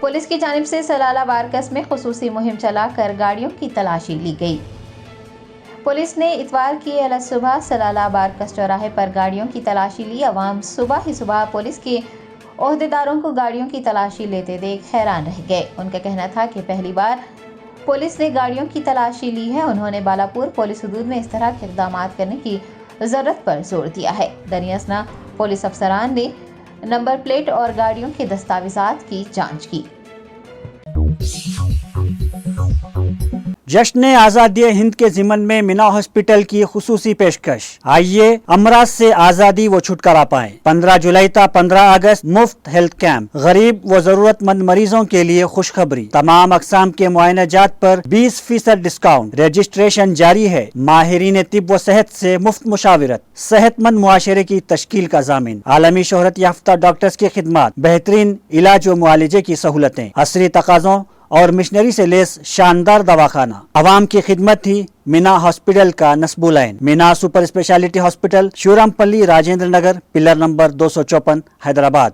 Police की जानिब से सलाला बारकस में खुसूसी मुहिम चलाकर गाड़ियों की तलाशी ली गई। पुलिस ने इतवार की अलग सुबह सलाला बारकस चौराहे पर गाड़ियों की तलाशी ली। अवाम सुबह ही सुबह पुलिस के ओहदेदारों को गाड़ियों की तलाशी लेते देख हैरान रह गए। उनका कहना था कि पहली बार पुलिस ने गाड़ियों की तलाशी ली है। उन्होंने बालापुर पुलिस हदूद में इस तरह के इक़दाम करने की ज़रूरत पर जोर दिया है। दरियासना पुलिस अफसरान ने नंबर प्लेट और गाड़ियों के दस्तावेज़ात की जांच की। जश्न आज़ादी हिंद के ज़िमन में मीना हॉस्पिटल की खुसूसी पेशकश। आइए अमराज से आज़ादी व छुटकारा पाएं। 15 जुलाई ta 15 अगस्त मुफ्त हेल्थ कैंप। गरीब व ज़रूरतमंद मरीजों के लिए खुशखबरी। तमाम अक़साम के मुआयनाजात पर 20% डिस्काउंट। रजिस्ट्रेशन जारी है। माहिरीन तिब व सेहत से मुफ्त मुशावरत। सेहतमंद मुआशरे की तश्कील का ज़ामिन। आलमी शोहरत याफ्ता डॉक्टर्स की खिदमत। बेहतरीन इलाज व मुआलजे की सहूलतें। असरी तकाज़ों और मिशनरी से लेस शानदार दवाखाना। अवाम की खिदमत ही मीना हॉस्पिटल का नस्बुल ऐन। Meena super speciality hospital, Shivarampally, Rajendra Nagar, pillar number 254, Hyderabad.